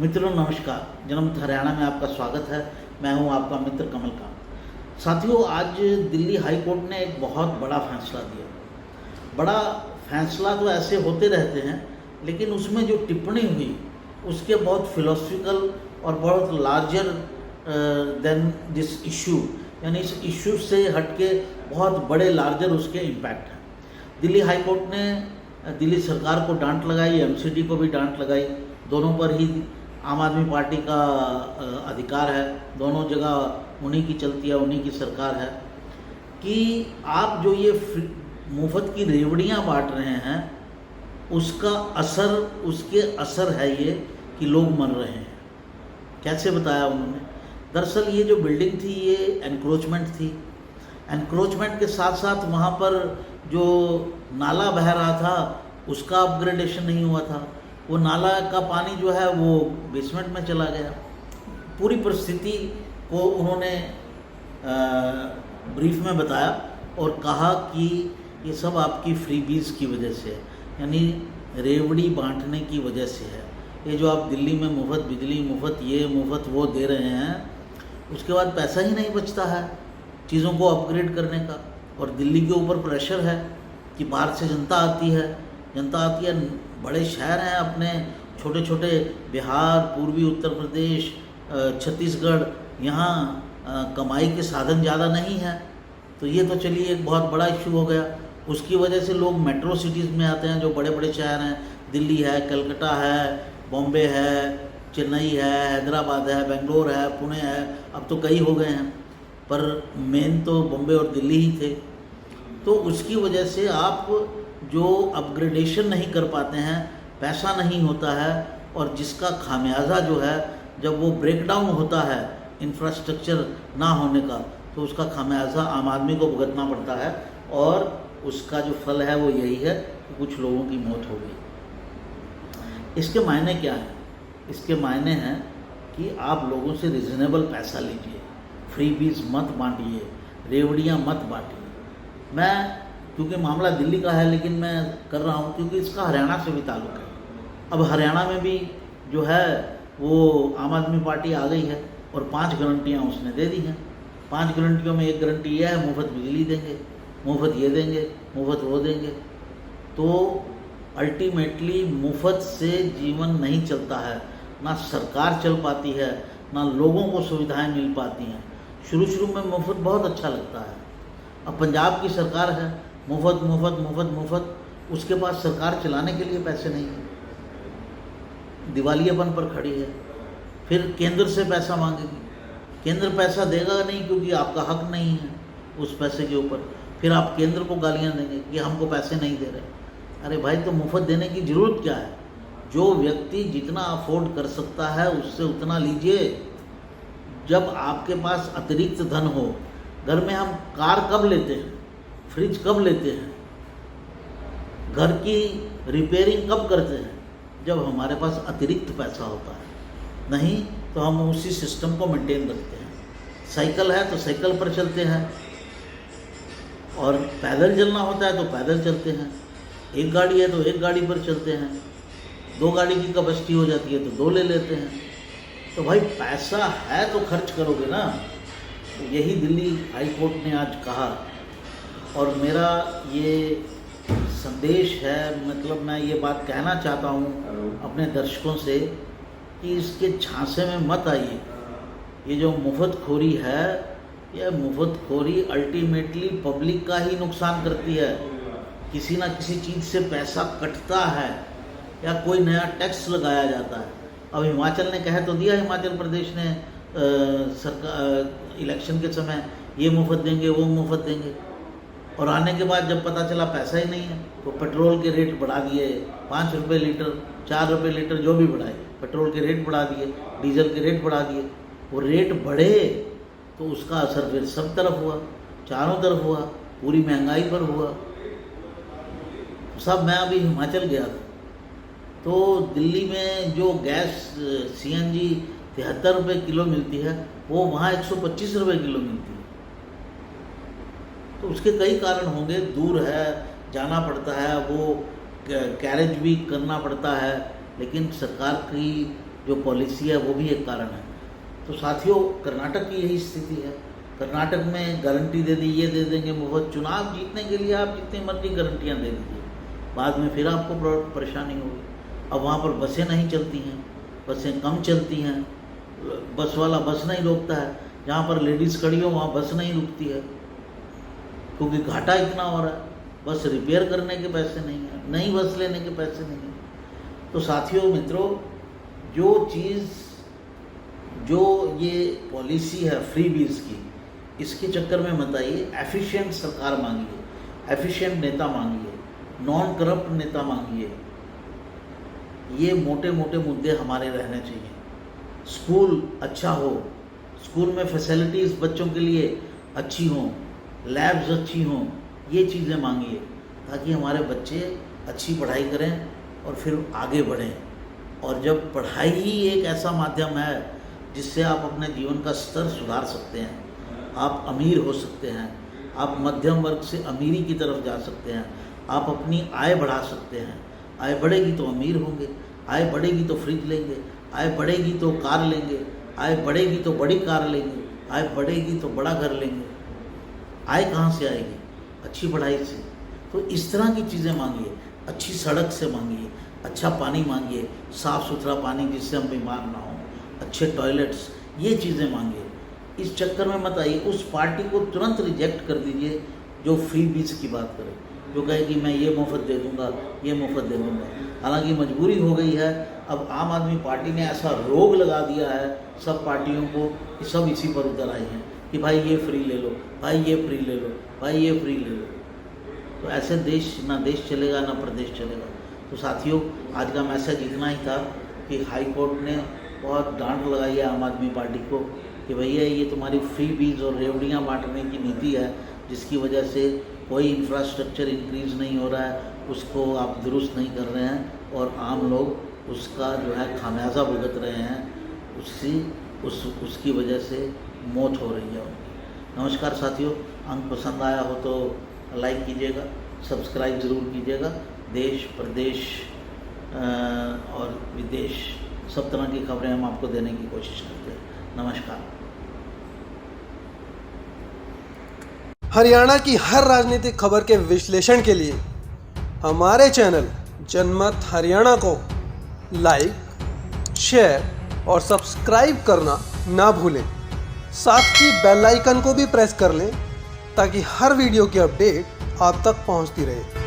मित्रों नमस्कार। जनमत हरियाणा में आपका स्वागत है। मैं हूं आपका मित्र कमलकांत। साथियों, आज दिल्ली हाई कोर्ट ने एक बहुत बड़ा फैसला दिया। बड़ा फैसला तो ऐसे होते रहते हैं, लेकिन उसमें जो टिप्पणी हुई उसके बहुत फिलोसफिकल और बहुत लार्जर देन दिस इशू, यानी इस इशू से हटके बहुत बड़े लार्जर उसके इम्पैक्ट हैं। दिल्ली हाई कोर्ट ने दिल्ली सरकार को डांट लगाई, एमसीडी को भी डांट लगाई। दोनों पर ही आम आदमी पार्टी का अधिकार है, दोनों जगह उन्हीं की चलती है, उन्हीं की सरकार है। कि आप जो ये मुफ्त की रेवड़ियाँ बांट रहे हैं उसका उसके असर है ये कि लोग मर रहे हैं। कैसे बताया उन्होंने? दरअसल ये जो बिल्डिंग थी ये एनक्रोचमेंट थी। एनक्रोचमेंट के साथ साथ वहाँ पर जो नाला बह रहा था उसका अपग्रेडेशन नहीं हुआ था। वो नाला का पानी जो है वो बेसमेंट में चला गया। पूरी परिस्थिति को उन्होंने ब्रीफ में बताया और कहा कि ये सब आपकी फ्रीबीज की वजह से है, यानी रेवड़ी बांटने की वजह से है। ये जो आप दिल्ली में मुफ्त बिजली, मुफ्त ये, मुफ्त वो दे रहे हैं, उसके बाद पैसा ही नहीं बचता है चीज़ों को अपग्रेड करने का। और दिल्ली के ऊपर प्रेशर है कि बाहर से जनता आती है, बड़े शहर हैं अपने छोटे छोटे, बिहार, पूर्वी उत्तर प्रदेश, छत्तीसगढ़, यहाँ कमाई के साधन ज़्यादा नहीं है। तो ये तो चलिए एक बहुत बड़ा इशू हो गया। उसकी वजह से लोग मेट्रो सिटीज़ में आते हैं, जो बड़े बड़े शहर हैं, दिल्ली है, कलकत्ता है, बॉम्बे है, चेन्नई है, हैदराबाद है, बेंगलोर है, पुणे है, अब तो कई हो गए हैं, पर मेन तो बॉम्बे और दिल्ली ही थे। तो उसकी वजह से आप जो अपग्रेडेशन नहीं कर पाते हैं, पैसा नहीं होता है, और जिसका खामियाजा जो है जब वो ब्रेकडाउन होता है इंफ्रास्ट्रक्चर ना होने का, तो उसका खामियाजा आम आदमी को भुगतना पड़ता है। और उसका जो फल है वो यही है कि कुछ लोगों की मौत हो गई। इसके मायने क्या हैं? इसके मायने हैं कि आप लोगों से रिजनेबल पैसा लीजिए, फ्रीबीज मत बांटिए, रेवड़ियाँ मत बांटिए। मैं क्योंकि मामला दिल्ली का है, लेकिन मैं कर रहा हूँ क्योंकि इसका हरियाणा से भी ताल्लुक़ है। अब हरियाणा में भी जो है वो आम आदमी पार्टी आ गई है और 5 गारंटियाँ उसने दे दी हैं। 5 गारंटियों में एक गारंटी यह है, मुफ्त बिजली देंगे, मुफ्त ये देंगे, मुफ्त वो देंगे। तो अल्टीमेटली मुफ्त से जीवन नहीं चलता है, ना सरकार चल पाती है, ना लोगों को सुविधाएं मिल पाती हैं। शुरू शुरू में मुफ्त बहुत अच्छा लगता है। अब पंजाब की सरकार है, मुफ्त मुफ्त मुफ्त मुफ्त, उसके पास सरकार चलाने के लिए पैसे नहीं हैं, दिवालियापन पर खड़ी है। फिर केंद्र से पैसा मांगेगी, केंद्र पैसा देगा नहीं क्योंकि आपका हक नहीं है उस पैसे के ऊपर। फिर आप केंद्र को गालियां देंगे कि हमको पैसे नहीं दे रहे। अरे भाई, तो मुफ्त देने की ज़रूरत क्या है? जो व्यक्ति जितना अफोर्ड कर सकता है उससे उतना लीजिए। जब आपके पास अतिरिक्त धन हो, घर में हम कार कब लेते हैं, फ्रिज कब लेते हैं, घर की रिपेयरिंग कब करते हैं? जब हमारे पास अतिरिक्त पैसा होता है। नहीं तो हम उसी सिस्टम को मेंटेन रखते हैं। साइकिल है तो साइकिल पर चलते हैं, और पैदल चलना होता है तो पैदल चलते हैं। एक गाड़ी है तो एक गाड़ी पर चलते हैं, 2 गाड़ी की कैपेसिटी हो जाती है तो 2 ले लेते हैं। तो भाई पैसा है तो खर्च करोगे ना। तो यही दिल्ली हाई कोर्ट ने आज कहा, और मेरा ये संदेश है, मतलब मैं ये बात कहना चाहता हूँ अपने दर्शकों से कि इसके झांसे में मत आइए। ये जो मुफ्तखोरी है, यह मुफ्तखोरी अल्टीमेटली पब्लिक का ही नुकसान करती है। किसी ना किसी चीज़ से पैसा कटता है या कोई नया टैक्स लगाया जाता है। अब हिमाचल ने कह तो दिया, हिमाचल प्रदेश ने सरकार इलेक्शन के समय ये मुफ्त देंगे, वो मुफ्त देंगे, और आने के बाद जब पता चला पैसा ही नहीं है तो पेट्रोल के रेट बढ़ा दिए। 5 रुपये लीटर, 4 रुपये लीटर, जो भी बढ़ाए, पेट्रोल के रेट बढ़ा दिए, डीजल के रेट बढ़ा दिए। वो रेट बढ़े तो उसका असर फिर सब तरफ हुआ, चारों तरफ हुआ, पूरी महंगाई पर हुआ। सब मैं अभी हिमाचल गया था, तो दिल्ली में जो गैस CNG 73 रुपये किलो मिलती है, वो वहाँ 125 रुपये किलो मिलती है। तो उसके कई कारण होंगे, दूर है, जाना पड़ता है, वो कैरेज भी करना पड़ता है, लेकिन सरकार की जो पॉलिसी है वो भी एक कारण है। तो साथियों, कर्नाटक की यही स्थिति है। कर्नाटक में गारंटी दे दी, ये दे देंगे मुफ्त, चुनाव जीतने के लिए आप जितनी मर्जी गारंटियाँ दे दीजिए, बाद में फिर आपको परेशानी होगी। अब वहाँ पर बसें नहीं चलती हैं, बसें कम चलती हैं, बस वाला बस नहीं रोकता है, जहाँ पर लेडीज़ खड़ी हो वहाँ बस नहीं रुकती है, क्योंकि घाटा इतना हो रहा है, बस रिपेयर करने के पैसे नहीं हैं, नई बस लेने के पैसे नहीं हैं। तो साथियों, मित्रों, जो ये पॉलिसी है फ्रीबीज की, इसके चक्कर में मत आइए। एफिशिएंट सरकार मांगिए, एफिशिएंट नेता मांगिए, नॉन करप्ट नेता मांगिए। ये मोटे मोटे मुद्दे हमारे रहने चाहिए। स्कूल अच्छा हो, स्कूल में फैसिलिटीज़ बच्चों के लिए अच्छी हों, लैब्स अच्छी हों, ये चीज़ें मांगिए, ताकि हमारे बच्चे अच्छी पढ़ाई करें और फिर आगे बढ़ें। और जब पढ़ाई ही एक ऐसा माध्यम है जिससे आप अपने जीवन का स्तर सुधार सकते हैं, आप अमीर हो सकते हैं, आप मध्यम वर्ग से अमीरी की तरफ जा सकते हैं, आप अपनी आय बढ़ा सकते हैं। आय बढ़ेगी तो अमीर होंगे, आय बढ़ेगी तो फ्रिज लेंगे, आय बढ़ेगी तो कार लेंगे, आय बढ़ेगी तो बड़ी कार लेंगे, आय बढ़ेगी तो बड़ा घर लेंगे। आय कहाँ से आएगी? अच्छी पढ़ाई से। तो इस तरह की चीज़ें मांगिए, अच्छी सड़क से मांगिए, अच्छा पानी मांगिए, साफ़ सुथरा पानी जिससे हम बीमार ना हों, अच्छे टॉयलेट्स, ये चीज़ें मांगिए। इस चक्कर में मत आइए। उस पार्टी को तुरंत रिजेक्ट कर दीजिए जो फ्री बीज की बात करे, जो कहे कि मैं ये मुफ्त दे दूँगा, ये मुफ्त दे दूँगा। हालांकि मजबूरी हो गई है, अब आम आदमी पार्टी ने ऐसा रोग लगा दिया है सब पार्टियों को कि सब इसी पर उतर आए हैं कि भाई ये फ्री ले लो, भाई ये फ्री ले लो, भाई ये फ्री ले लो। तो ऐसे ना देश चलेगा ना प्रदेश चलेगा। तो साथियों, आज का मैसेज इतना ही था कि हाई कोर्ट ने बहुत डांट लगाई है आम आदमी पार्टी को कि भैया ये तुम्हारी फ्री बीज और रेवड़ियाँ बांटने की नीति है, जिसकी वजह से कोई इंफ्रास्ट्रक्चर इंक्रीज़ नहीं हो रहा है, उसको आप दुरुस्त नहीं कर रहे हैं और आम लोग उसका जो है खामियाजा भुगत रहे हैं। उसकी वजह से मौत हो रही है उनकी। नमस्कार साथियों, अंक पसंद आया हो तो लाइक कीजिएगा, सब्सक्राइब ज़रूर कीजिएगा। देश, प्रदेश और विदेश सब तरह की खबरें हम आपको देने की कोशिश करते हैं। नमस्कार। हरियाणा की हर राजनीतिक खबर के विश्लेषण के लिए हमारे चैनल जनमत हरियाणा को लाइक, शेयर और सब्सक्राइब करना ना भूलें। साथ ही बेल आइकन को भी प्रेस कर लें ताकि हर वीडियो की अपडेट आप तक पहुंचती रहे।